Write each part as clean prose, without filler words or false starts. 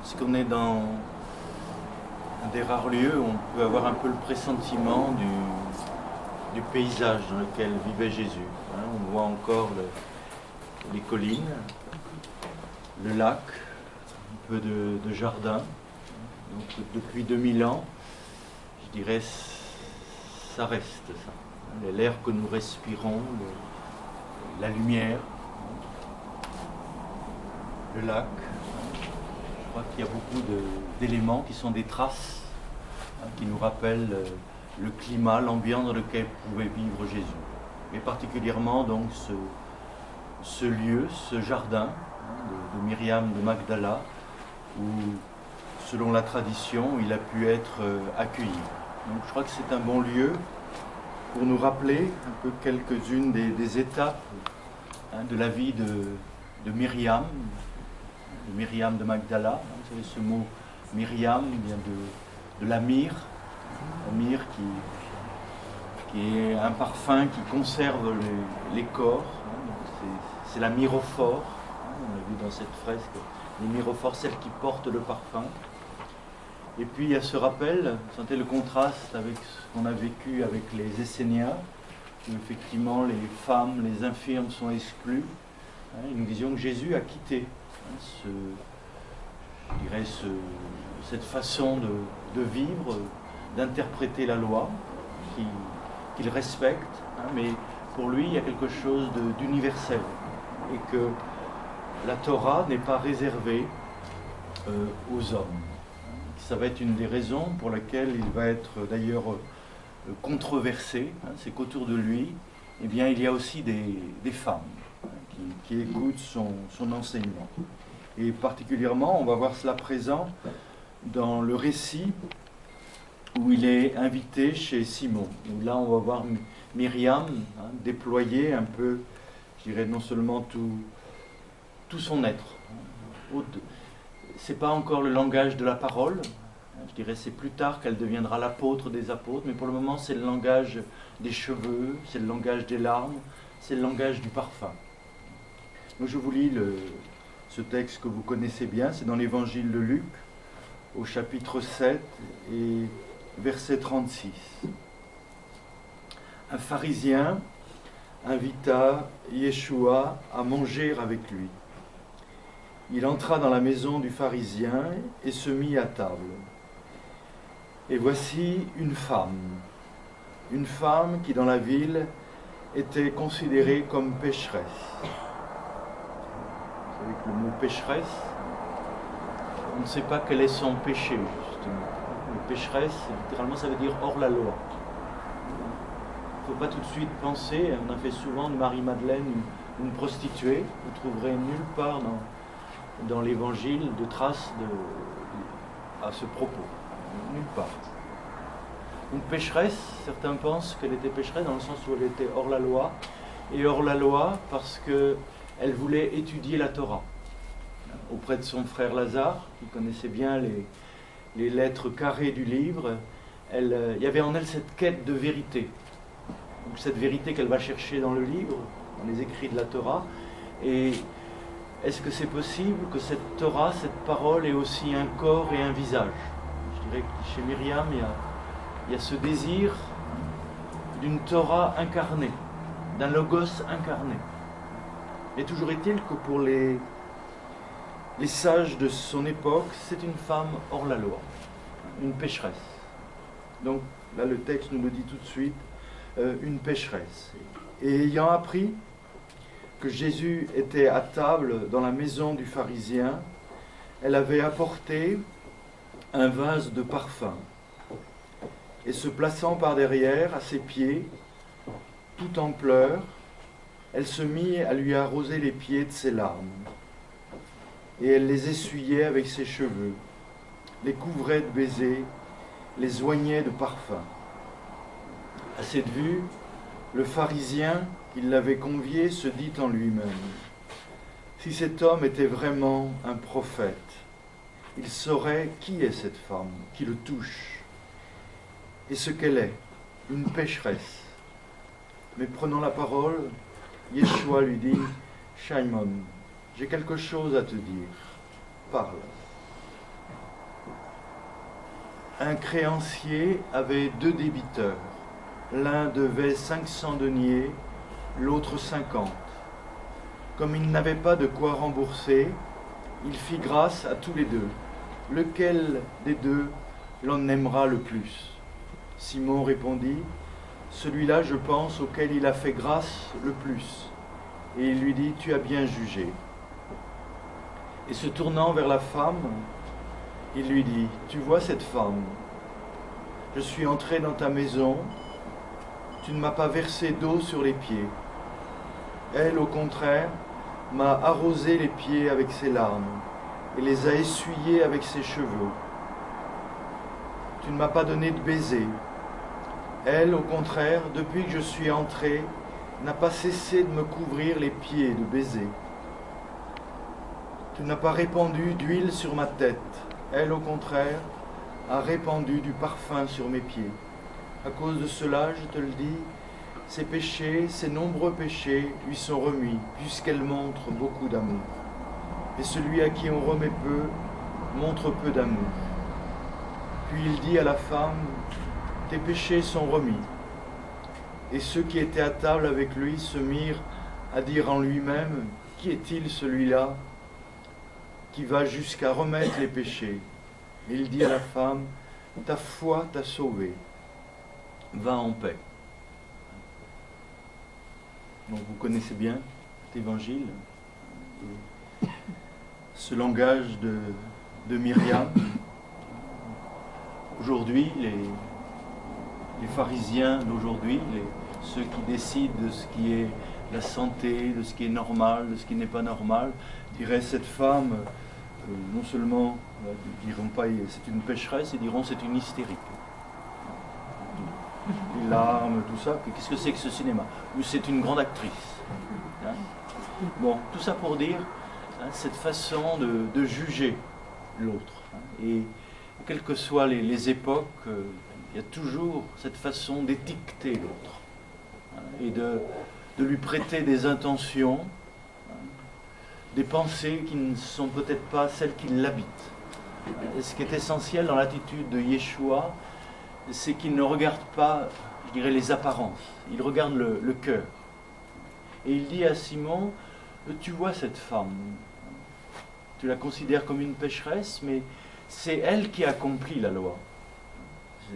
Parce qu'on est dans un des rares lieux où on peut avoir un peu le pressentiment du paysage dans lequel vivait Jésus. On voit encore les collines, le lac, un peu de jardin. Donc depuis 2000 ans, je dirais, ça reste ça. L'air que nous respirons, la lumière, le lac. Je crois qu'il y a beaucoup d'éléments qui sont des traces, qui nous rappellent le climat, l'ambiance dans lequel pouvait vivre Jésus. Et particulièrement donc ce lieu, ce jardin de Myriam de Magdala, où selon la tradition, il a pu être accueilli. Donc je crois que c'est un bon lieu pour nous rappeler un peu quelques-unes des étapes de la vie de Myriam de Magdala. Vous savez, ce mot Myriam vient de la myrrhe, qui est un parfum qui conserve les corps. C'est la myrophore, on l'a vu dans cette fresque, les myrophores, celles qui portent le parfum. Et puis il y a ce rappel, vous sentez le contraste avec ce qu'on a vécu avec les Esséniens, où effectivement les femmes, les infirmes sont exclues. Et nous disions que Jésus a quitté cette façon de vivre, d'interpréter la loi, qu'il respecte, mais pour lui il y a quelque chose d'universel, et que la Torah n'est pas réservée aux hommes. Ça va être une des raisons pour laquelle il va être d'ailleurs controversé, c'est qu'autour de lui, eh bien, il y a aussi des femmes qui écoutent son enseignement. Et particulièrement, on va voir cela présent dans le récit où il est invité chez Simon. Où là, on va voir Myriam déployer un peu, je dirais, non seulement tout son être. C'est pas encore le langage de la parole. Je dirais c'est plus tard qu'elle deviendra l'apôtre des apôtres, mais pour le moment c'est le langage des cheveux, c'est le langage des larmes, c'est le langage du parfum. Donc je vous lis ce texte que vous connaissez bien, c'est dans l'évangile de Luc, au chapitre 7 et verset 36. Un pharisien invita Yeshua à manger avec lui. Il entra dans la maison du pharisien et se mit à table. Et voici une femme qui dans la ville était considérée comme pécheresse. Vous savez que le mot pécheresse, on ne sait pas quel est son péché, justement. Le pécheresse, littéralement, ça veut dire hors la loi. Il ne faut pas tout de suite penser, on a fait souvent de Marie-Madeleine une prostituée, vous trouverez nulle part dans l'évangile de traces à ce propos. Nulle part. Une pécheresse, certains pensent qu'elle était pécheresse dans le sens où elle était hors la loi, et hors la loi parce qu'elle voulait étudier la Torah. Auprès de son frère Lazare, qui connaissait bien les lettres carrées du livre, il y avait en elle cette quête de vérité. Donc cette vérité qu'elle va chercher dans le livre, dans les écrits de la Torah, et est-ce que c'est possible que cette Torah, cette parole, ait aussi un corps et un visage? Je dirais que chez Myriam, il y a ce désir d'une Torah incarnée, d'un logos incarné. Et toujours est-il que pour les sages de son époque, c'est une femme hors la loi, une pécheresse. Donc là, le texte nous le dit tout de suite, une pécheresse. Et ayant appris que Jésus était à table dans la maison du pharisien, elle avait apporté un vase de parfum. Et se plaçant par derrière, à ses pieds, tout en pleurs, elle se mit à lui arroser les pieds de ses larmes. Et elle les essuyait avec ses cheveux, les couvrait de baisers, les oignait de parfum. À cette vue, le pharisien qui l'avait convié se dit en lui-même, « Si cet homme était vraiment un prophète, il saurait qui est cette femme qui le touche et ce qu'elle est, une pécheresse. » Mais prenant la parole, Yeshua lui dit, « Shimon, j'ai quelque chose à te dire, parle. » Un créancier avait 2 débiteurs. L'un devait 500 deniers, l'autre 50. Comme il n'avait pas de quoi rembourser, il fit grâce à tous les 2. Lequel des 2 l'en aimera le plus? Simon répondit, celui-là, je pense, auquel il a fait grâce le plus. Et il lui dit, tu as bien jugé. Et se tournant vers la femme, il lui dit, tu vois cette femme, je suis entré dans ta maison, tu ne m'as pas versé d'eau sur les pieds. Elle, au contraire, m'a arrosé les pieds avec ses larmes et les a essuyés avec ses cheveux. Tu ne m'as pas donné de baiser. Elle, au contraire, depuis que je suis entré, n'a pas cessé de me couvrir les pieds de baisers. Tu n'as pas répandu d'huile sur ma tête. Elle, au contraire, a répandu du parfum sur mes pieds. À cause de cela, je te le dis, ses péchés, ses nombreux péchés, lui sont remis, puisqu'elle montre beaucoup d'amour. Et celui à qui on remet peu, montre peu d'amour. Puis il dit à la femme, tes péchés sont remis. Et ceux qui étaient à table avec lui se mirent à dire en lui-même, qui est-il celui-là qui va jusqu'à remettre les péchés? Et il dit à la femme, ta foi t'a sauvée, va en paix. Donc vous connaissez bien cet évangile, ce langage de Myriam. Aujourd'hui, les pharisiens d'aujourd'hui, ceux qui décident de ce qui est la santé, de ce qui est normal, de ce qui n'est pas normal, diraient cette femme, non seulement, ils ne diront pas c'est une pécheresse, ils diront c'est une hystérique. Les larmes, tout ça, qu'est-ce que c'est que ce cinéma? C'est une grande actrice. Hein? Bon, tout ça pour dire cette façon de juger l'autre. Hein? Et quelles que soient les époques, il y a toujours cette façon d'étiqueter l'autre. Hein? Et de lui prêter des intentions, hein? Des pensées qui ne sont peut-être pas celles qui l'habitent. Et ce qui est essentiel dans l'attitude de Yeshua, c'est qu'il ne regarde pas, je dirais, les apparences, il regarde le cœur. Et il dit à Simon, tu vois cette femme, tu la considères comme une pécheresse, mais c'est elle qui accomplit la loi.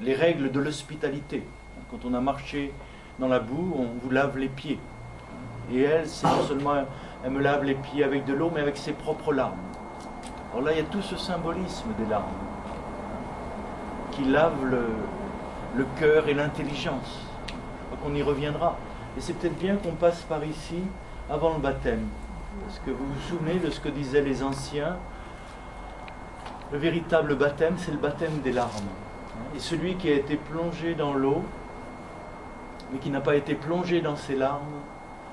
Les règles de l'hospitalité. Quand on a marché dans la boue, on vous lave les pieds. Et elle, c'est non seulement, elle me lave les pieds avec de l'eau, mais avec ses propres larmes. Alors là, il y a tout ce symbolisme des larmes qui lave le cœur et l'intelligence. Donc on y reviendra. Et c'est peut-être bien qu'on passe par ici avant le baptême. Parce que vous vous souvenez de ce que disaient les anciens, le véritable baptême, c'est le baptême des larmes. Et celui qui a été plongé dans l'eau, mais qui n'a pas été plongé dans ses larmes,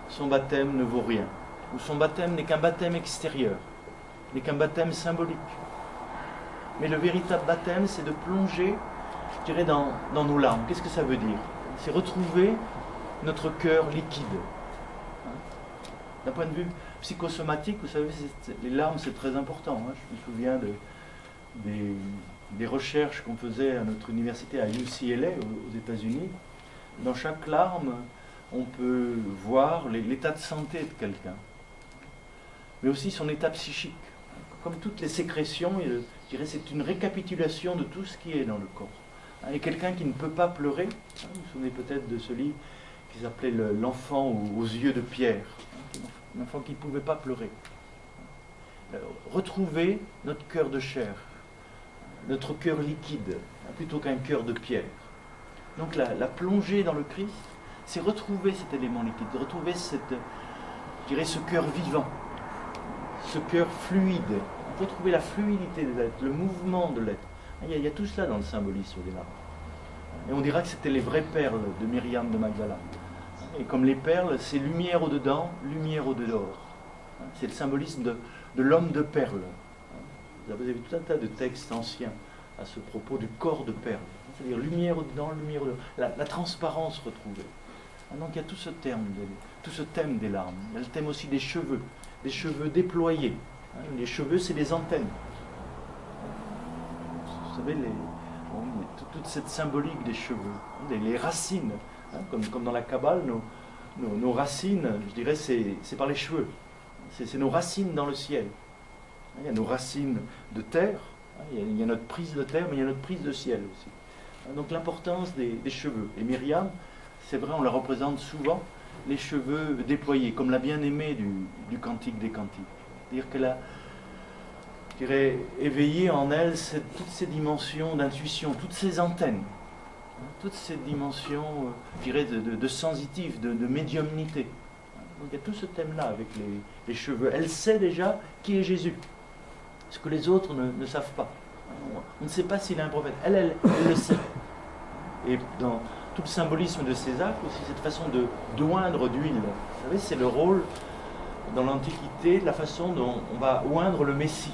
son baptême ne vaut rien. Ou son baptême n'est qu'un baptême extérieur, n'est qu'un baptême symbolique. Mais le véritable baptême, c'est de plonger, je dirais, dans nos larmes. Qu'est-ce que ça veut dire? C'est retrouver notre cœur liquide. D'un point de vue psychosomatique, vous savez, les larmes, c'est très important. Je me souviens des recherches qu'on faisait à notre université à UCLA, aux États-Unis. Dans chaque larme, on peut voir l'état de santé de quelqu'un, mais aussi son état psychique. Comme toutes les sécrétions, je dirais, c'est une récapitulation de tout ce qui est dans le corps. Et quelqu'un qui ne peut pas pleurer, vous vous souvenez peut-être de ce livre qui s'appelait L'enfant aux yeux de pierre, un enfant qui ne pouvait pas pleurer. Retrouver notre cœur de chair, notre cœur liquide, plutôt qu'un cœur de pierre. Donc la plongée dans le Christ, c'est retrouver cet élément liquide, retrouver je dirais, ce cœur vivant, ce cœur fluide, retrouver la fluidité de l'être, le mouvement de l'être. Il y a tout cela dans le symbolisme des larmes. Et on dira que c'était les vraies perles de Myriam de Magdala. Et comme les perles, c'est lumière au-dedans, lumière au-dehors. C'est le symbolisme de l'homme de perles. Vous avez vu tout un tas de textes anciens à ce propos du corps de perles. C'est-à-dire lumière au-dedans, lumière au-dehors. La transparence retrouvée. Donc il y a tout ce thème des larmes. Il y a le thème aussi des cheveux déployés. Les cheveux, c'est les antennes. Vous savez, Bon, toute cette symbolique des cheveux, les racines, hein, comme dans la Kabbale, nos racines, je dirais, c'est par les cheveux. C'est nos racines dans le ciel. Il y a nos racines de terre, il y a notre prise de terre, mais il y a notre prise de ciel aussi. Donc l'importance des cheveux. Et Myriam, c'est vrai, on la représente souvent, les cheveux déployés, comme la bien-aimée du Cantique des Cantiques. C'est-à-dire qu'elle a, je dirais, éveillé en elle toutes ces dimensions d'intuition, toutes ces antennes, toutes ces dimensions, je dirais, de sensitif, de médiumnité. Donc il y a tout ce thème-là avec les cheveux. Elle sait déjà qui est Jésus, ce que les autres ne savent pas. On ne sait pas s'il est un prophète. Elle le sait. Et dans tout le symbolisme de ces actes, aussi cette façon de oindre d'huile. Vous savez, c'est le rôle, dans l'Antiquité, de la façon dont on va oindre le Messie.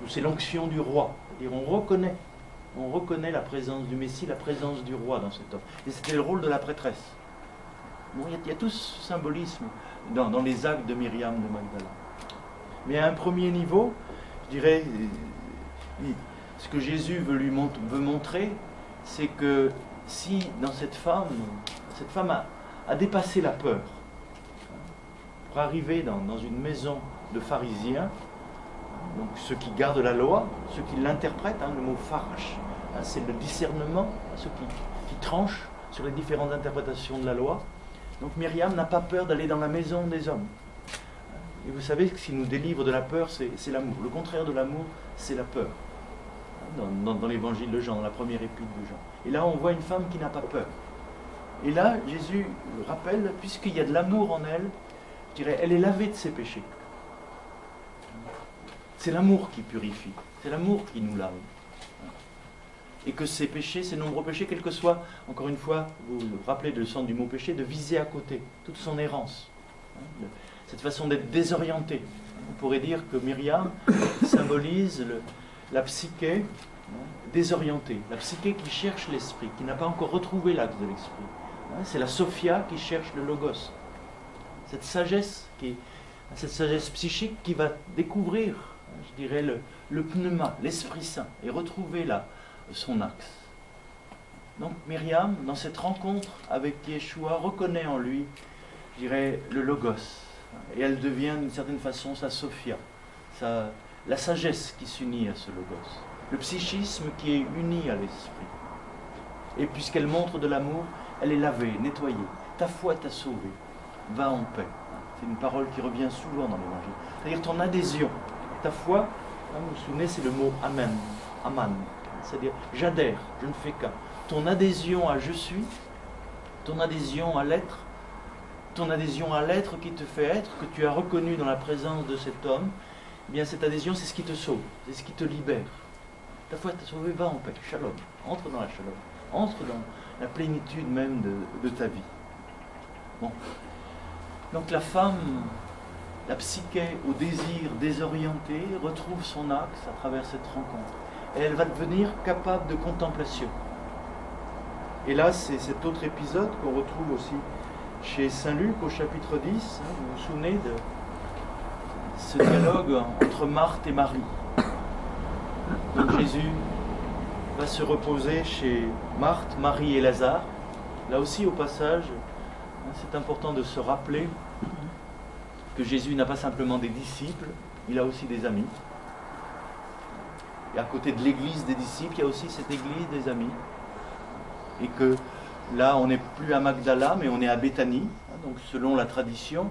C'est l'onction du roi. C'est-à-dire on reconnaît la présence du Messie, la présence du roi dans cet homme. Et c'était le rôle de la prêtresse. Bon, il y a tout ce symbolisme dans les actes de Myriam de Magdala. Mais à un premier niveau, je dirais, ce que Jésus veut montrer, c'est que si dans cette femme a dépassé la peur, pour arriver dans une maison de pharisiens, donc ceux qui gardent la loi, ceux qui l'interprètent, le mot farash, c'est le discernement, ceux qui tranchent sur les différentes interprétations de la loi. Donc Myriam n'a pas peur d'aller dans la maison des hommes. Et vous savez que ce qui nous délivre de la peur, c'est l'amour. Le contraire de l'amour, c'est la peur. Dans l'évangile de Jean, dans la première épître de Jean. Et là, on voit une femme qui n'a pas peur. Et là, Jésus rappelle, puisqu'il y a de l'amour en elle, je dirais, elle est lavée de ses péchés. C'est l'amour qui purifie. C'est l'amour qui nous lave. Et que ces péchés, ces nombreux péchés, quel que soit, encore une fois, vous vous rappelez le sens du mot péché, de viser à côté, toute son errance. Cette façon d'être désorienté. On pourrait dire que Myriam symbolise la psyché désorientée, la psyché qui cherche l'esprit, qui n'a pas encore retrouvé l'axe de l'esprit. C'est la Sophia qui cherche le logos. Cette sagesse psychique qui va découvrir, je dirais, le pneuma, l'Esprit Saint, et retrouver là son axe. Donc Myriam, dans cette rencontre avec Yeshua, reconnaît en lui, je dirais, le logos. Et elle devient d'une certaine façon sa Sophia, la sagesse qui s'unit à ce logos, le psychisme qui est uni à l'esprit. Et puisqu'elle montre de l'amour, elle est lavée, nettoyée. Ta foi t'a sauvé, va en paix. C'est une parole qui revient souvent dans l'évangile. C'est-à-dire ton adhésion, ta foi, vous vous souvenez, c'est le mot amen, aman. C'est-à-dire j'adhère, je ne fais qu'un. Ton adhésion à je suis, ton adhésion à l'être, ton adhésion à l'être qui te fait être, que tu as reconnu dans la présence de cet homme, eh bien cette adhésion, c'est ce qui te sauve, c'est ce qui te libère. Ta foi t'a sauvé, va en paix, shalom, entre dans la shalom, entre dans la plénitude même de ta vie. Bon. Donc la femme, la psyché au désir désorienté, retrouve son axe à travers cette rencontre. Et elle va devenir capable de contemplation. Et là, c'est cet autre épisode qu'on retrouve aussi chez Saint Luc au chapitre 10, vous vous souvenez de ce dialogue entre Marthe et Marie. Donc Jésus va se reposer chez Marthe, Marie et Lazare. Là aussi, au passage, c'est important de se rappeler que Jésus n'a pas simplement des disciples, il a aussi des amis. Et à côté de l'église des disciples, il y a aussi cette église des amis. Et que là, on n'est plus à Magdala, mais on est à Béthanie. Donc selon la tradition,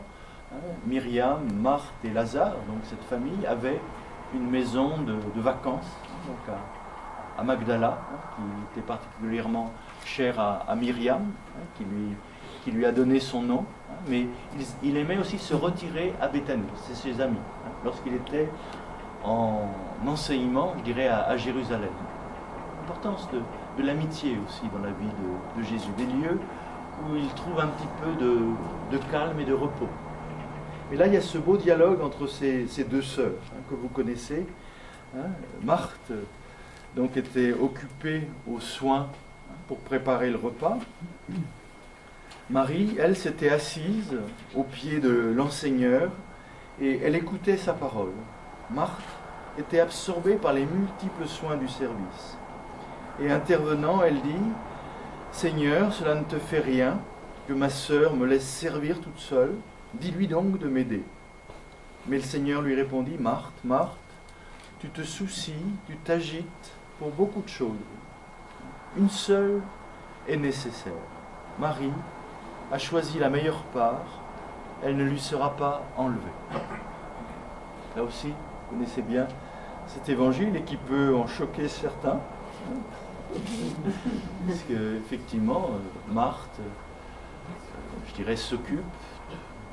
Myriam, Marthe et Lazare, donc cette famille, avaient une maison de vacances donc à Magdala, qui était particulièrement chère à Myriam, qui lui a donné son nom. Mais il aimait aussi se retirer à Béthanie, c'est ses amis, lorsqu'il était en enseignement, je dirais, à Jérusalem. L'importance de l'amitié aussi dans la vie de Jésus, des lieux où il trouve un petit peu de calme et de repos. Et là, il y a ce beau dialogue entre ces deux sœurs que vous connaissez. Marthe, donc, était occupée aux soins pour préparer le repas. Marie, elle, s'était assise au pied de l'enseigneur et elle écoutait sa parole. Marthe était absorbée par les multiples soins du service. Et intervenant, elle dit, « Seigneur, cela ne te fait rien, que ma sœur me laisse servir toute seule, dis-lui donc de m'aider. » Mais le Seigneur lui répondit, « Marthe, Marthe, tu te soucies, tu t'agites pour beaucoup de choses. Une seule est nécessaire. Marie a choisi la meilleure part, elle ne lui sera pas enlevée. » Là aussi, vous connaissez bien cet évangile et qui peut en choquer certains. Parce qu'effectivement, Marthe, je dirais, s'occupe,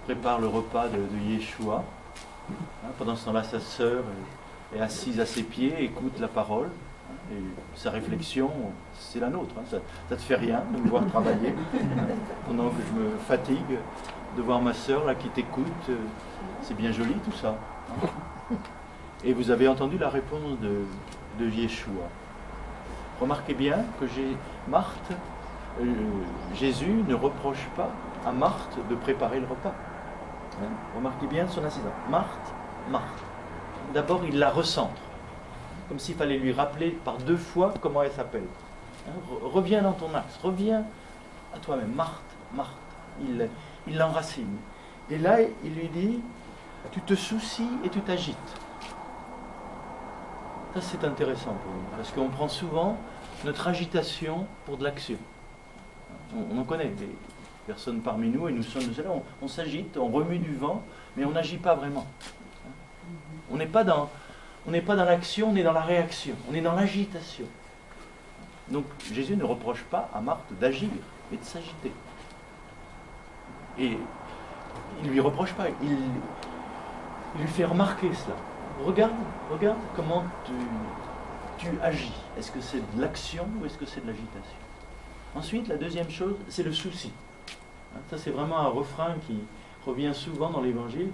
prépare le repas de Yeshua. Pendant ce temps-là, sa sœur est assise à ses pieds, écoute la parole. Et sa réflexion, c'est la nôtre. Ça ne te fait rien de me voir travailler pendant que je me fatigue de voir ma sœur là qui t'écoute. C'est bien joli tout ça. Et vous avez entendu la réponse de Yeshua. Remarquez bien que Jésus ne reproche pas à Marthe de préparer le repas. Remarquez bien son insistance. Marthe, Marthe. D'abord, il la recentre. Comme s'il fallait lui rappeler par 2 fois comment elle s'appelle. Reviens dans ton axe, reviens à toi-même. Marthe, Marthe. Il l'enracine. Et là, il lui dit, tu te soucies et tu t'agites. Ça, c'est intéressant pour nous, parce qu'on prend souvent notre agitation pour de l'action. On en connaît des personnes parmi nous, et nous sommes là, on s'agite, on remue du vent, mais on n'agit pas vraiment. On n'est pas dans l'action, on est dans la réaction, on est dans l'agitation. Donc Jésus ne reproche pas à Marthe d'agir, mais de s'agiter. Et il ne lui reproche pas, il lui fait remarquer cela. Regarde comment tu agis. Est-ce que c'est de l'action ou est-ce que c'est de l'agitation? Ensuite, la deuxième chose, c'est le souci. Ça, c'est vraiment un refrain qui revient souvent dans l'Évangile.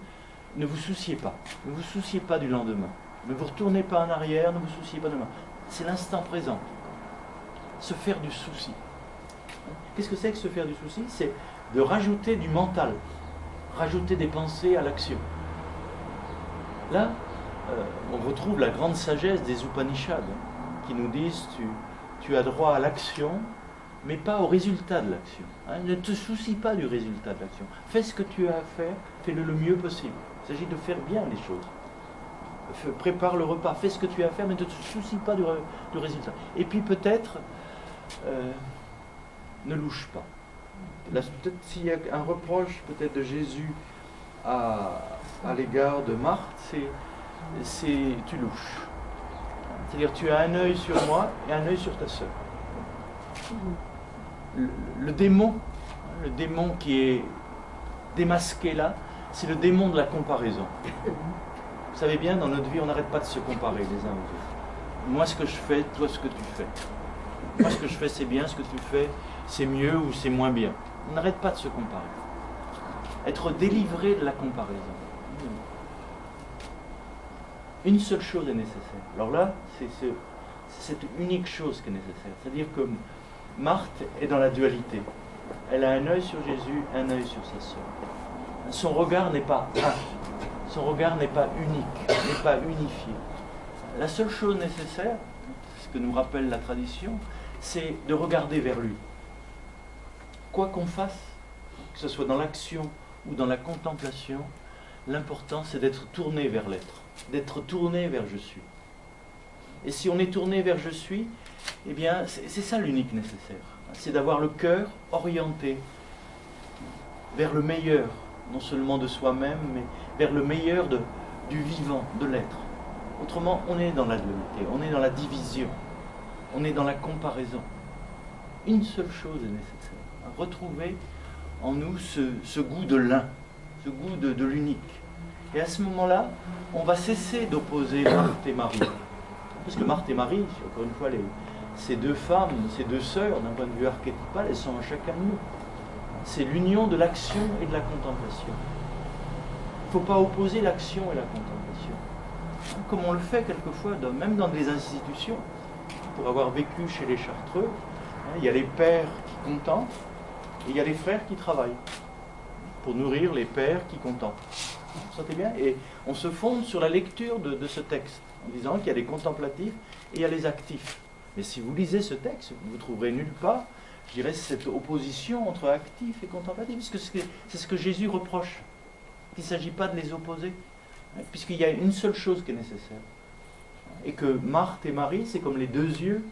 Ne vous souciez pas. Ne vous souciez pas du lendemain. Ne vous retournez pas en arrière, ne vous souciez pas de demain. C'est l'instant présent. Se faire du souci. Qu'est-ce que c'est que se faire du souci? C'est de rajouter du mental. Rajouter des pensées à l'action. Là, on retrouve la grande sagesse des Upanishads, qui nous disent tu as droit à l'action, mais pas au résultat de l'action. Ne te soucie pas du résultat de l'action. Fais ce que tu as à faire, fais-le le mieux possible. Il s'agit de faire bien les choses. Prépare le repas, fais ce que tu as à faire, mais ne te soucie pas du résultat. Et puis peut-être, ne louche pas. Là, peut-être s'il y a un reproche peut-être de Jésus à l'égard de Marthe, c'est tu louches. C'est-à-dire tu as un œil sur moi et un œil sur ta sœur. Le démon qui est démasqué là, c'est le démon de la comparaison. Vous savez bien, dans notre vie, on n'arrête pas de se comparer les uns aux autres. Moi, ce que je fais, toi, ce que tu fais. Moi, ce que je fais, c'est bien, ce que tu fais, c'est mieux ou c'est moins bien. On n'arrête pas de se comparer. Être délivré de la comparaison. Une seule chose est nécessaire. Alors là, c'est cette unique chose qui est nécessaire. C'est-à-dire que Marthe est dans la dualité. Elle a un œil sur Jésus, un œil sur sa sœur. Son regard n'est pas un. Son regard n'est pas unique, n'est pas unifié. La seule chose nécessaire, ce que nous rappelle la tradition, c'est de regarder vers lui. Quoi qu'on fasse, que ce soit dans l'action ou dans la contemplation, l'important c'est d'être tourné vers l'être, d'être tourné vers je suis. Et si on est tourné vers je suis, eh bien c'est ça l'unique nécessaire. C'est d'avoir le cœur orienté vers le meilleur, non seulement de soi-même, mais vers le meilleur du vivant, de l'être. Autrement, on est dans la dualité, on est dans la division, on est dans la comparaison. Une seule chose est nécessaire, retrouver en nous ce goût de l'un, ce goût de l'unique. Et à ce moment-là, on va cesser d'opposer Marthe et Marie. Parce que Marthe et Marie, encore une fois, ces deux femmes, ces deux sœurs, d'un point de vue archétypal, elles sont en chacun de nous. C'est l'union de l'action et de la contemplation. Il ne faut pas opposer l'action et la contemplation. Comme on le fait quelquefois, même dans des institutions. Pour avoir vécu chez les Chartreux, il y a les pères qui contemplent et il y a les frères qui travaillent. Pour nourrir les pères qui contemplent. Vous sentez bien? Et on se fonde sur la lecture de ce texte, en disant qu'il y a les contemplatifs et il y a les actifs. Mais si vous lisez ce texte, vous trouverez nulle part, je dirais, cette opposition entre actif et contemplatif, puisque c'est ce que Jésus reproche, qu'il ne s'agit pas de les opposer, puisqu'il y a une seule chose qui est nécessaire. Et que Marthe et Marie, c'est comme les deux yeux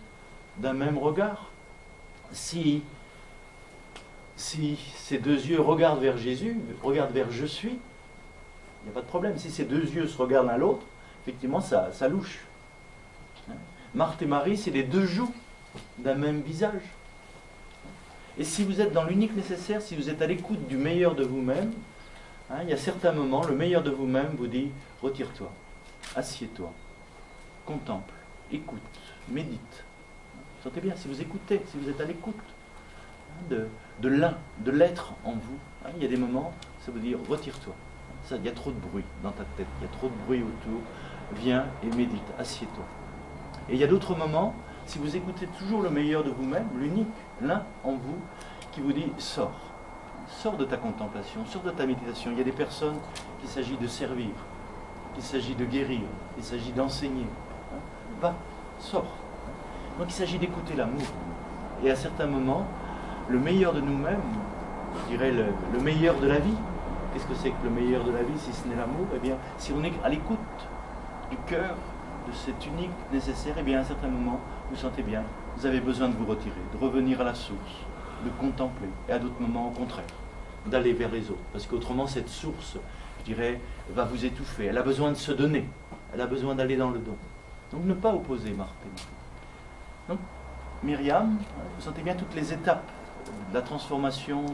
d'un même regard. Si ces deux yeux regardent vers Jésus, regardent vers je suis, il n'y a pas de problème. Si ces deux yeux se regardent l'un l'autre, effectivement, ça louche. Marthe et Marie, c'est les deux joues d'un même visage. Et si vous êtes dans l'unique nécessaire, si vous êtes à l'écoute du meilleur de vous-même, il y a certains moments, le meilleur de vous-même vous dit, retire-toi, assieds-toi, contemple, écoute, médite. Vous sentez bien, si vous écoutez, si vous êtes à l'écoute de l'un, de l'être en vous, il y a des moments, ça veut dire, retire-toi. Il y a trop de bruit dans ta tête, il y a trop de bruit autour, viens et médite, assieds-toi. Et il y a d'autres moments, si vous écoutez toujours le meilleur de vous-même, l'unique, l'un en vous, qui vous dit, sors de ta contemplation, sors de ta méditation. Il y a des personnes qu'il s'agit de servir, qu'il s'agit de guérir, qu'il s'agit d'enseigner. Va, sors. Donc il s'agit d'écouter l'amour. Et à certains moments, le meilleur de nous-mêmes, je dirais le meilleur de la vie, qu'est-ce que c'est que le meilleur de la vie si ce n'est l'amour? Eh bien, si on est à l'écoute du cœur, de cet unique nécessaire, eh bien à un certain moment, vous sentez bien, vous avez besoin de vous retirer, de revenir à la source, de contempler, et à d'autres moments, au contraire, d'aller vers les autres. Parce qu'autrement, cette source, je dirais, va vous étouffer. Elle a besoin de se donner, elle a besoin d'aller dans le don. Donc ne pas opposer Marthe et Marie. Donc, Myriam, vous sentez bien toutes les étapes de la transformation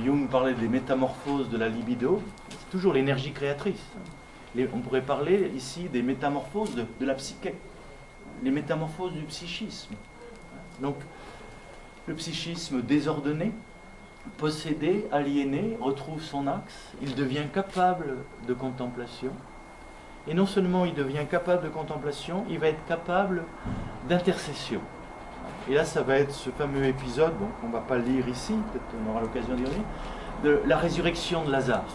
Jung parlait des métamorphoses de la libido, c'est toujours l'énergie créatrice. On pourrait parler ici des métamorphoses de la psyché, les métamorphoses du psychisme. Donc, le psychisme désordonné, possédé, aliéné, retrouve son axe, il devient capable de contemplation. Et non seulement il devient capable de contemplation, il va être capable d'intercession. Et là, ça va être ce fameux épisode, bon, on ne va pas le lire ici, peut-être on aura l'occasion d'y revenir, de la résurrection de Lazare.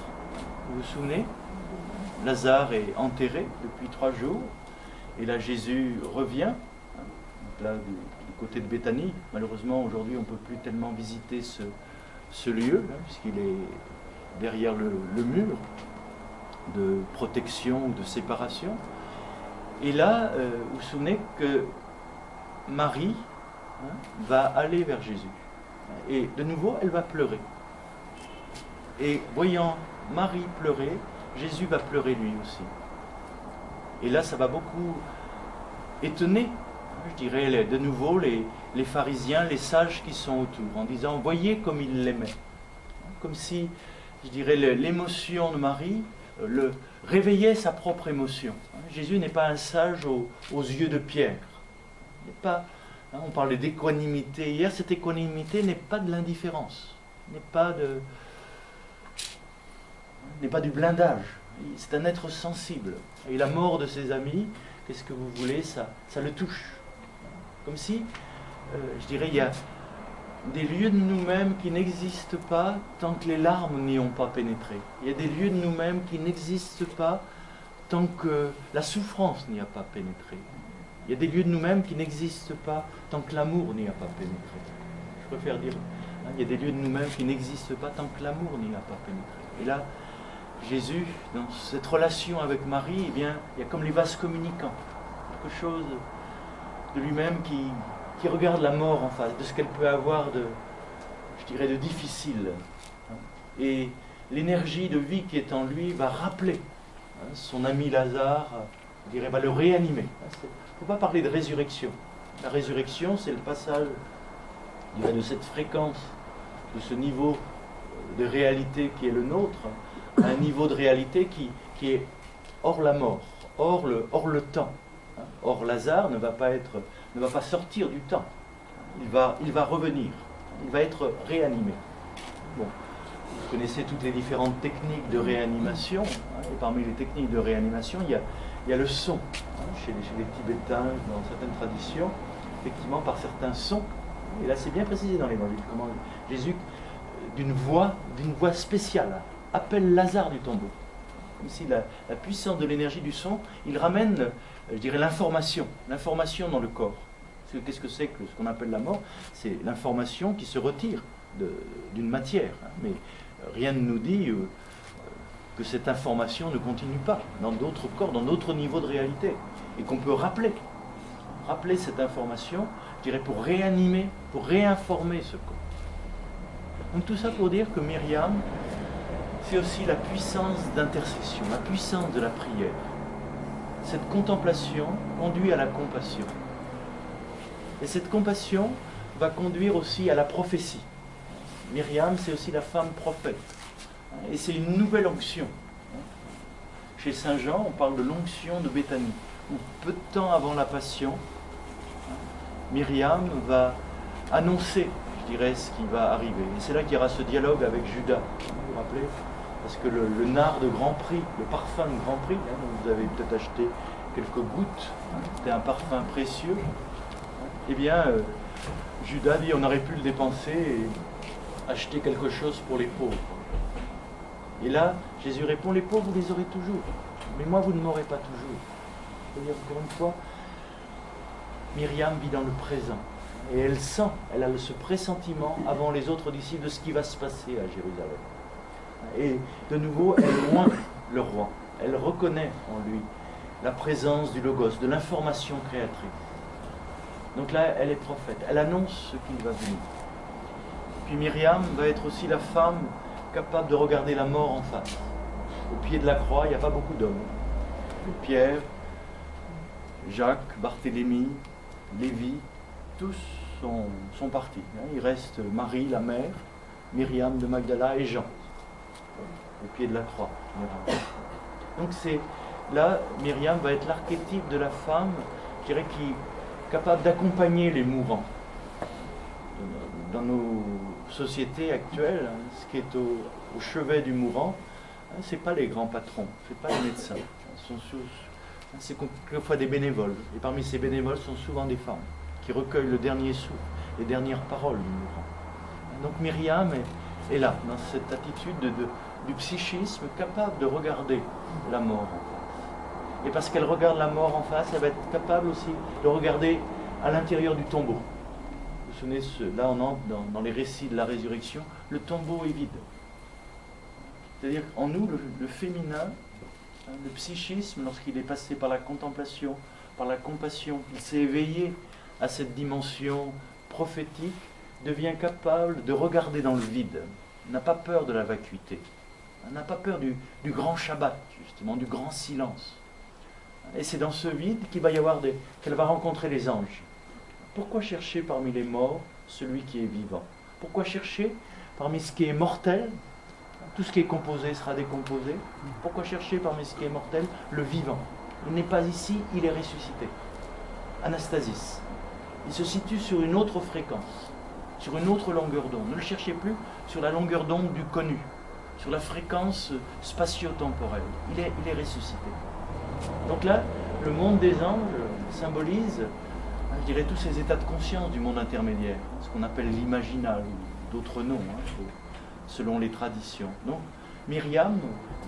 Vous vous souvenez? Lazare est enterré depuis 3 jours, et là Jésus revient, là du côté de Béthanie. Malheureusement, aujourd'hui, on ne peut plus tellement visiter ce lieu, puisqu'il est derrière le mur de protection ou de séparation. Et là, vous vous souvenez que Marie va aller vers Jésus. Et de nouveau, elle va pleurer. Et voyant Marie pleurer, Jésus va pleurer lui aussi. Et là, ça va beaucoup étonner, je dirais, de nouveau, les pharisiens, les sages qui sont autour, en disant, voyez comme il l'aimait. Comme si, je dirais, l'émotion de Marie réveillait sa propre émotion. Jésus n'est pas un sage aux yeux de pierre. Il n'est pas, on parlait d'équanimité hier, cette équanimité n'est pas de l'indifférence, n'est pas du blindage, c'est un être sensible. Et la mort de ses amis, qu'est-ce que vous voulez, ça le touche. Comme si, je dirais, il y a des lieux de nous-mêmes qui n'existent pas tant que les larmes n'y ont pas pénétré. Il y a des lieux de nous-mêmes qui n'existent pas tant que la souffrance n'y a pas pénétré. Il y a des lieux de nous-mêmes qui n'existent pas tant que l'amour n'y a pas pénétré. Je préfère dire, il y a des lieux de nous-mêmes qui n'existent pas tant que l'amour n'y a pas pénétré. Et là, Jésus, dans cette relation avec Marie, eh bien, il y a comme les vases communicants, quelque chose de lui-même qui regarde la mort en face, de ce qu'elle peut avoir je dirais, de difficile. Et l'énergie de vie qui est en lui va rappeler son ami Lazare, je dirais, va le réanimer. Il ne faut pas parler de résurrection. La résurrection, c'est le passage, je dirais, de cette fréquence, de ce niveau de réalité qui est le nôtre, à un niveau de réalité qui est hors la mort, hors le temps. Or, Lazare ne va pas sortir du temps. Il va revenir. Il va être réanimé. Bon, vous connaissez toutes les différentes techniques de réanimation. Et parmi les techniques de réanimation, il y a le son. Chez les Tibétains, dans certaines traditions, effectivement, par certains sons. Et là, c'est bien précisé dans l'Évangile comment Jésus, d'une voix spéciale, appelle Lazare du tombeau. ici la puissance de l'énergie du son, il ramène, je dirais, l'information dans le corps. Qu'est-ce que c'est que ce qu'on appelle la mort? C'est l'information qui se retire d'une matière. Mais rien ne nous dit que cette information ne continue pas dans d'autres corps, dans d'autres niveaux de réalité. Et qu'on peut rappeler cette information, je dirais, pour réanimer, pour réinformer ce corps. Donc tout ça pour dire que Myriam, c'est aussi la puissance d'intercession, la puissance de la prière. Cette contemplation conduit à la compassion. Et cette compassion va conduire aussi à la prophétie. Myriam, c'est aussi la femme prophète. Et c'est une nouvelle onction. Chez Saint Jean, on parle de l'onction de Béthanie, où peu de temps avant la Passion, Myriam va annoncer, je dirais, ce qui va arriver. Et c'est là qu'il y aura ce dialogue avec Judas. Vous vous rappelez? Parce que le nard de Grand Prix, le parfum de Grand Prix, dont vous avez peut-être acheté quelques gouttes, c'était un parfum précieux. Eh bien, Judas dit on aurait pu le dépenser et acheter quelque chose pour les pauvres. Et là, Jésus répond, les pauvres, vous les aurez toujours. Mais moi, vous ne m'aurez pas toujours. C'est-à-dire, encore une fois, Myriam vit dans le présent. Et elle sent, elle a ce pressentiment avant les autres disciples de ce qui va se passer à Jérusalem. Et de nouveau, elle loin le roi. Elle reconnaît en lui la présence du Logos, de l'information créatrice. Donc là, elle est prophète. Elle annonce ce qui va venir. Puis Myriam va être aussi la femme capable de regarder la mort en face. Au pied de la croix, il n'y a pas beaucoup d'hommes. Pierre, Jacques, Barthélemy, Lévi, tous sont partis. Il reste Marie, la mère, Myriam de Magdala et Jean, au pied de la croix. Donc là, Myriam va être l'archétype de la femme, je dirais, qui est capable d'accompagner les mourants. Dans nos sociétés actuelles, ce qui est au chevet du mourant, ce n'est pas les grands patrons, ce n'est pas les médecins. C'est quelquefois des bénévoles. Et parmi ces bénévoles sont souvent des femmes qui recueillent le dernier souffle, les dernières paroles du mourant. Donc Myriam est là, dans cette attitude du psychisme, capable de regarder la mort en face. Et parce qu'elle regarde la mort en face, elle va être capable aussi de regarder à l'intérieur du tombeau. Vous vous souvenez, là on entre dans les récits de la résurrection, le tombeau est vide. C'est-à-dire qu'en nous, le féminin, le psychisme, lorsqu'il est passé par la contemplation, par la compassion, il s'est éveillé à cette dimension prophétique, devient capable de regarder dans le vide, n'a pas peur de la vacuité, n'a pas peur du grand Shabbat, justement, du grand silence. Et c'est dans ce vide qu'elle va rencontrer les anges. Pourquoi chercher parmi les morts celui qui est vivant? Pourquoi chercher parmi ce qui est mortel? Tout ce qui est composé sera décomposé. Pourquoi chercher parmi ce qui est mortel le vivant? Il n'est pas ici, il est ressuscité. Anastasis. Il se situe sur une autre fréquence, sur une autre longueur d'onde. Ne le cherchez plus sur la longueur d'onde du connu, sur la fréquence spatio-temporelle. Il est ressuscité. Donc là, le monde des anges symbolise, je dirais, tous ces états de conscience du monde intermédiaire, ce qu'on appelle l'imaginal, ou d'autres noms, selon les traditions. Donc, Myriam,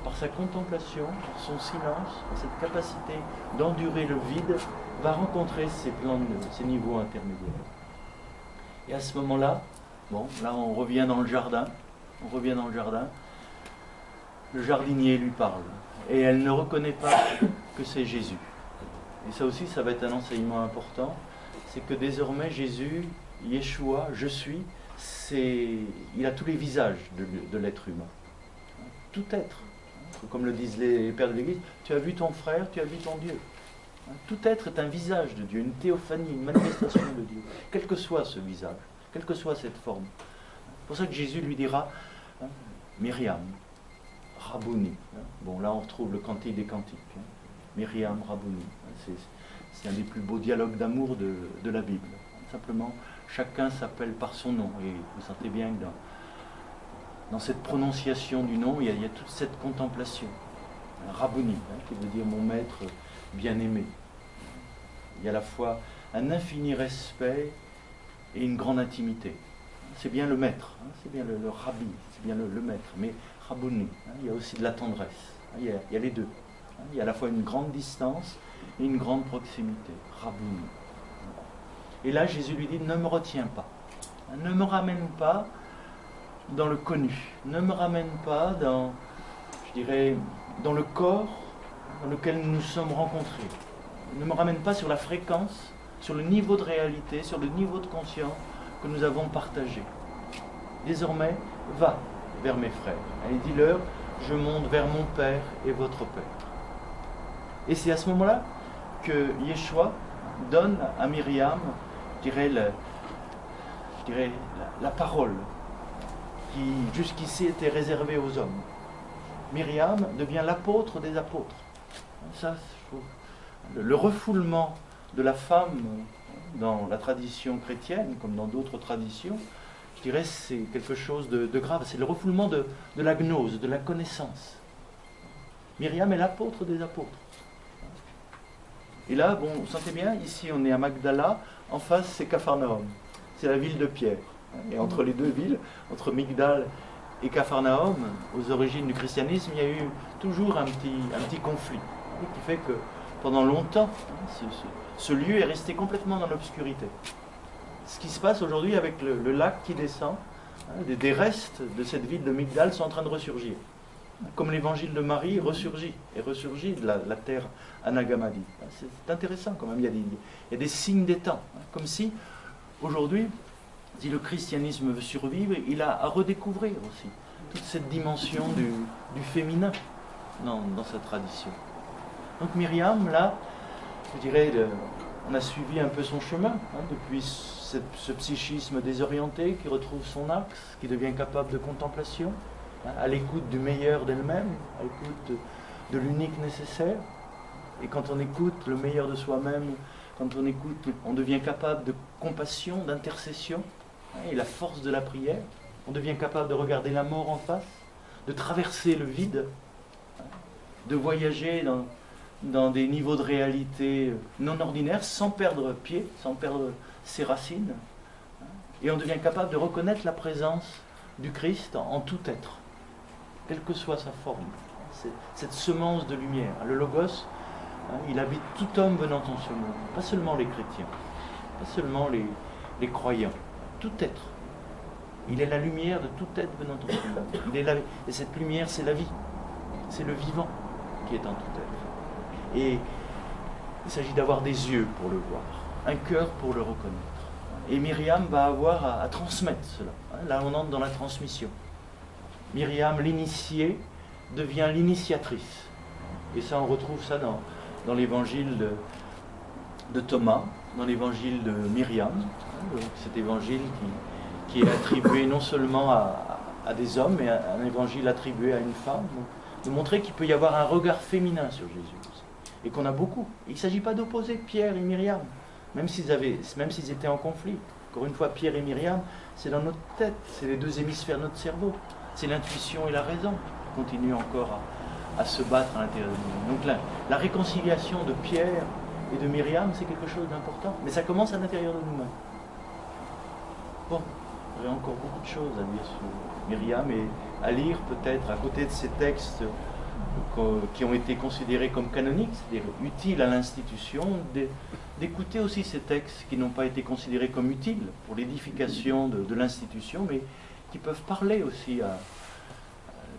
par sa contemplation, par son silence, par cette capacité d'endurer le vide, va rencontrer ces plans, ces niveaux intermédiaires. Et à ce moment-là, là on revient dans le jardin, le jardinier lui parle, et elle ne reconnaît pas que c'est Jésus. Et ça aussi, ça va être un enseignement important, c'est que désormais Jésus, Yeshua, je suis, il a tous les visages de l'être humain. Tout être. Comme le disent les pères de l'Église, tu as vu ton frère, tu as vu ton Dieu. Tout être est un visage de Dieu, une théophanie, une manifestation de Dieu. Quel que soit ce visage, quelle que soit cette forme. C'est pour ça que Jésus lui dira, Myriam, Rabouni. Là on retrouve le cantique des cantiques. Myriam, Rabouni. C'est un des plus beaux dialogues d'amour de la Bible. Simplement, chacun s'appelle par son nom. Et vous sentez bien que dans cette prononciation du nom, il y a toute cette contemplation. Rabouni, qui veut dire mon maître bien-aimé. Il y a à la fois un infini respect et une grande intimité. C'est bien le maître, c'est bien le rabbi, c'est bien le maître, mais Rabouni, il y a aussi de la tendresse. Il y a les deux. Il y a à la fois une grande distance et une grande proximité. Rabouni. Et là, Jésus lui dit, ne me retiens pas. Ne me ramène pas dans le connu. Ne me ramène pas dans, je dirais, dans le corps dans lequel nous nous sommes rencontrés. Ne me ramène pas sur la fréquence, sur le niveau de réalité, sur le niveau de conscience que nous avons partagé. Désormais, va vers mes frères. Et dis-leur, je monte vers mon Père et votre Père. Et c'est à ce moment-là que Yeshua donne à Myriam, je dirais, la parole qui jusqu'ici était réservée aux hommes. Myriam devient l'apôtre des apôtres. Ça, je trouve, le refoulement de la femme dans la tradition chrétienne, comme dans d'autres traditions, je dirais c'est quelque chose de grave. C'est le refoulement de la gnose, de la connaissance. Myriam est l'apôtre des apôtres. Et là, bon, vous sentez bien, ici on est à Magdala, en face c'est Capharnaüm, c'est la ville de Pierre. Et entre les deux villes, entre Migdal et Capharnaüm, aux origines du christianisme, il y a eu toujours un petit conflit, qui fait que pendant longtemps, ce lieu est resté complètement dans l'obscurité. Ce qui se passe aujourd'hui avec le lac qui descend, des restes de cette ville de Migdal sont en train de ressurgir. Comme l'évangile de Marie ressurgit de la terre anagamadi. C'est intéressant quand même, il y a des signes des temps. Comme si, aujourd'hui, si le christianisme veut survivre, il a à redécouvrir aussi toute cette dimension du féminin dans sa tradition. Donc Myriam, là, je dirais, on a suivi un peu son chemin, depuis ce psychisme désorienté qui retrouve son axe, qui devient capable de contemplation, à l'écoute du meilleur d'elle-même, à l'écoute de l'unique nécessaire. Et quand on écoute le meilleur de soi-même, quand on écoute, on devient capable de compassion, d'intercession, et la force de la prière. On devient capable de regarder la mort en face, de traverser le vide, de voyager dans des niveaux de réalité non ordinaires, sans perdre pied, sans perdre ses racines. Et on devient capable de reconnaître la présence du Christ en tout être, quelle que soit sa forme. C'est cette semence de lumière. Le Logos, il habite tout homme venant en ce monde, pas seulement les chrétiens, pas seulement les croyants, tout être. Il est la lumière de tout être venant en ce monde. Et cette lumière, c'est la vie, c'est le vivant qui est en tout être. Et il s'agit d'avoir des yeux pour le voir, un cœur pour le reconnaître. Et Myriam va avoir à transmettre cela. Là, on entre dans la transmission. Myriam, l'initiée, devient l'initiatrice. Et ça, on retrouve ça dans l'évangile de Thomas, dans l'évangile de Myriam. Donc, cet évangile qui est attribué non seulement à des hommes, mais un évangile attribué à une femme. Donc, de montrer qu'il peut y avoir un regard féminin sur Jésus aussi. Et qu'on a beaucoup. Il ne s'agit pas d'opposer Pierre et Myriam, même s'ils étaient en conflit. Encore une fois, Pierre et Myriam, c'est dans notre tête, c'est les deux hémisphères de notre cerveau. C'est l'intuition et la raison qui continuent encore à se battre à l'intérieur de nous. Donc la réconciliation de Pierre et de Myriam, c'est quelque chose d'important. Mais ça commence à l'intérieur de nous-mêmes. Bon, il y a encore beaucoup de choses à dire sur Myriam et à lire peut-être à côté de ces textes qui ont été considérés comme canoniques, c'est-à-dire utiles à l'institution, d'écouter aussi ces textes qui n'ont pas été considérés comme utiles pour l'édification de l'institution, mais qui peuvent parler aussi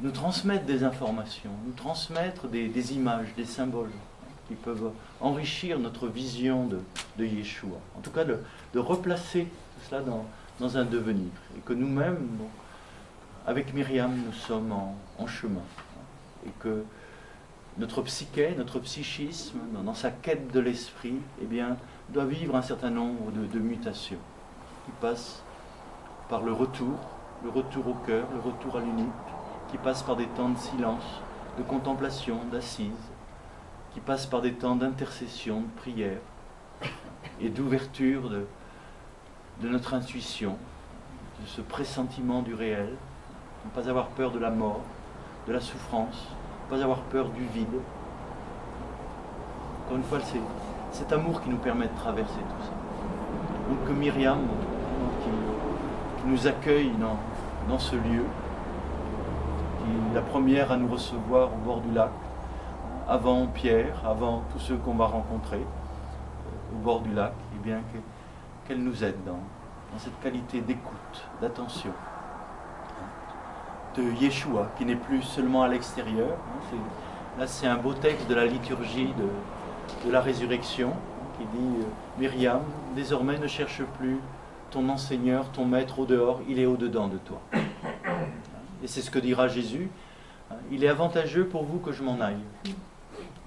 nous transmettre des informations, nous transmettre des images, des symboles, qui peuvent enrichir notre vision de Yeshua. En tout cas, de replacer tout cela dans un devenir. Et que nous-mêmes, avec Myriam, nous sommes en chemin. Et que notre psyché, notre psychisme, dans sa quête de l'esprit, eh bien, doit vivre un certain nombre de mutations qui passent par le retour au cœur, le retour à l'unique, qui passe par des temps de silence, de contemplation, d'assise, qui passe par des temps d'intercession, de prière et d'ouverture de notre intuition, de ce pressentiment du réel, ne pas avoir peur de la mort, de la souffrance, ne pas avoir peur du vide. Encore une fois, c'est cet amour qui nous permet de traverser tout ça. Donc que Myriam, qui nous accueille dans ce lieu, est la première à nous recevoir au bord du lac, avant Pierre, avant tous ceux qu'on va rencontrer au bord du lac, et bien qu'elle nous aide dans cette qualité d'écoute, d'attention, de Yeshua, qui n'est plus seulement à l'extérieur. Là, c'est un beau texte de la liturgie de la résurrection, qui dit Myriam, désormais ne cherche plus ton enseigneur, ton maître au dehors, il est au-dedans de toi. Et c'est ce que dira Jésus, il est avantageux pour vous que je m'en aille.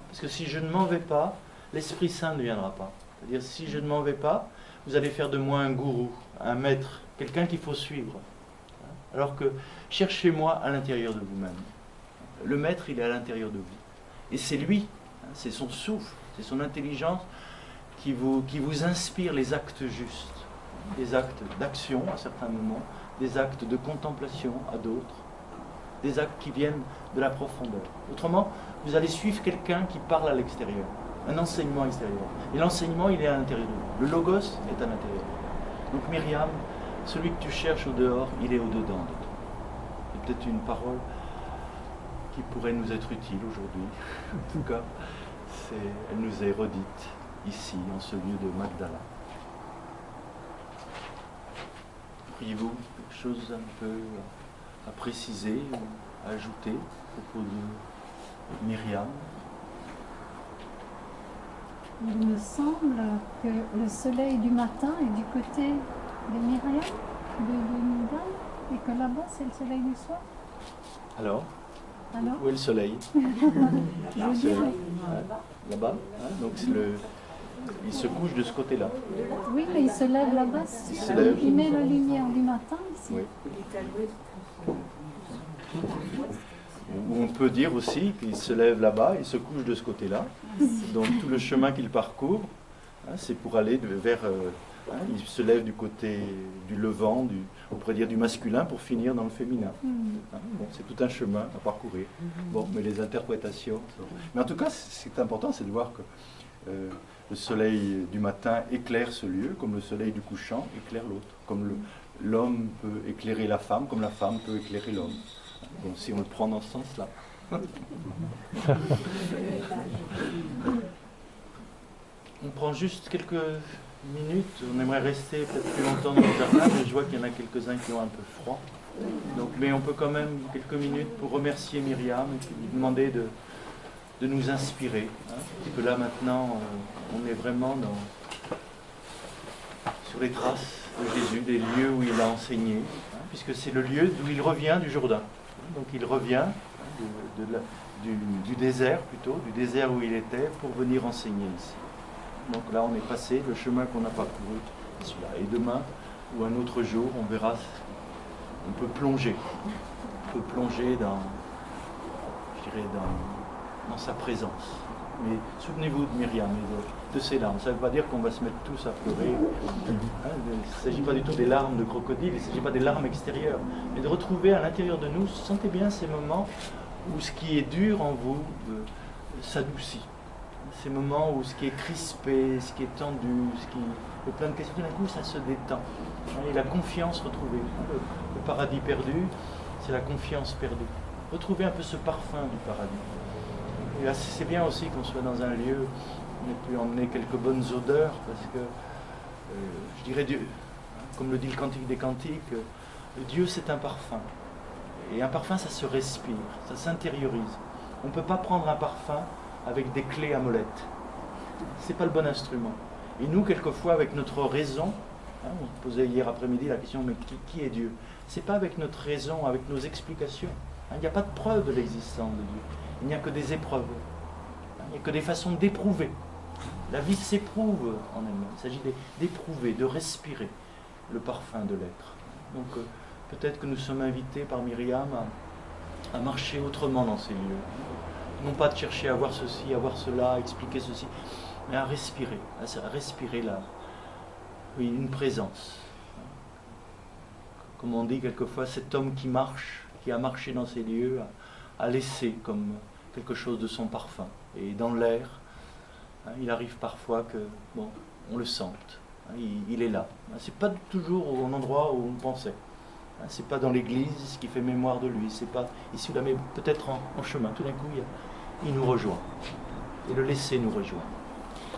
Parce que si je ne m'en vais pas, l'Esprit Saint ne viendra pas. C'est-à-dire, si je ne m'en vais pas, vous allez faire de moi un gourou, un maître, quelqu'un qu'il faut suivre. Alors que cherchez-moi à l'intérieur de vous-même. Le maître, il est à l'intérieur de vous. Et c'est lui, c'est son souffle, c'est son intelligence qui vous inspire les actes justes, des actes d'action à certains moments, des actes de contemplation à d'autres, des actes qui viennent de la profondeur. Autrement, vous allez suivre quelqu'un qui parle à l'extérieur, un enseignement extérieur. Et l'enseignement, il est à l'intérieur de vous. Le logos est à l'intérieur. Donc Myriam, celui que tu cherches au dehors, il est au-dedans de toi. C'est peut-être une parole qui pourrait nous être utile aujourd'hui. En tout cas, elle nous est redite ici, en ce lieu de Magdala. Auriez-vous quelque chose un peu à préciser ou à ajouter à propos de Myriam? Il me semble que le soleil du matin est du côté de Myriam, de Migdal, et que là-bas c'est le soleil du soir. Alors où est le soleil? Je dirais. Là-bas, hein, donc il se couche de ce côté-là. Oui, mais il se lève là-bas. Il met la lumière du matin ici. Oui. On peut dire aussi qu'il se lève là-bas, il se couche de ce côté-là. Donc tout le chemin qu'il parcourt, hein, c'est pour aller vers... il se lève du côté du levant, on pourrait dire du masculin, pour finir dans le féminin. Hein, bon, c'est tout un chemin à parcourir. Bon, mais les interprétations... Mais en tout cas, ce qui est important, c'est de voir que le soleil du matin éclaire ce lieu, comme le soleil du couchant éclaire l'autre. Comme l'homme peut éclairer la femme, comme la femme peut éclairer l'homme. Bon, si on le prend dans ce sens-là. On prend juste quelques minutes. On aimerait rester peut-être plus longtemps dans le jardin, mais je vois qu'il y en a quelques-uns qui ont un peu froid. Donc, mais on peut quand même quelques minutes pour remercier Myriam et lui demander de nous inspirer. Hein, parce que là maintenant, on est vraiment sur les traces de Jésus, des lieux où il a enseigné, hein, puisque c'est le lieu d'où il revient du Jourdain. Donc il revient du désert plutôt, du désert où il était, pour venir enseigner ici. Donc là on est passé, le chemin qu'on a parcouru, c'est celui-là. Et demain, ou un autre jour, on verra, on peut plonger. On peut plonger dans sa présence. Mais souvenez-vous de Myriam et de ses larmes. Ça ne veut pas dire qu'on va se mettre tous à pleurer. Hein, il ne s'agit pas du tout des larmes de crocodile, il ne s'agit pas des larmes extérieures, mais de retrouver à l'intérieur de nous, sentez bien ces moments où ce qui est dur en vous s'adoucit. Ces moments où ce qui est crispé, ce qui est tendu, ce qui est plein de questions, tout d'un coup ça se détend. Et la confiance retrouvée. Le paradis perdu, c'est la confiance perdue. Retrouvez un peu ce parfum du paradis. Et c'est bien aussi qu'on soit dans un lieu où on ait pu emmener quelques bonnes odeurs, parce que, je dirais, Dieu, comme le dit le Cantique des Cantiques, Dieu c'est un parfum. Et un parfum, ça se respire, ça s'intériorise. On ne peut pas prendre un parfum avec des clés à molette. Ce n'est pas le bon instrument. Et nous, quelquefois, avec notre raison, hein, on posait hier après-midi la question, mais qui est Dieu? Ce n'est pas avec notre raison, avec nos explications. Hein, il n'y a pas de preuve de l'existence de Dieu. Il n'y a que des épreuves. Il n'y a que des façons d'éprouver. La vie s'éprouve en elle-même. Il s'agit d'éprouver, de respirer le parfum de l'être. Donc peut-être que nous sommes invités par Myriam à marcher autrement dans ces lieux. Non pas de chercher à voir ceci, à voir cela, à expliquer ceci, mais à respirer là. Oui, une présence. Comme on dit quelquefois, cet homme qui marche, qui a marché dans ces lieux, a laissé comme quelque chose de son parfum. Et dans l'air, hein, il arrive parfois que, bon, on le sente. Hein, il est là. C'est pas toujours au endroit où on pensait. C'est pas dans l'église qui fait mémoire de lui, c'est pas ici ou là, mais peut-être en chemin. Tout d'un coup, il nous rejoint. Et le laisser nous rejoindre.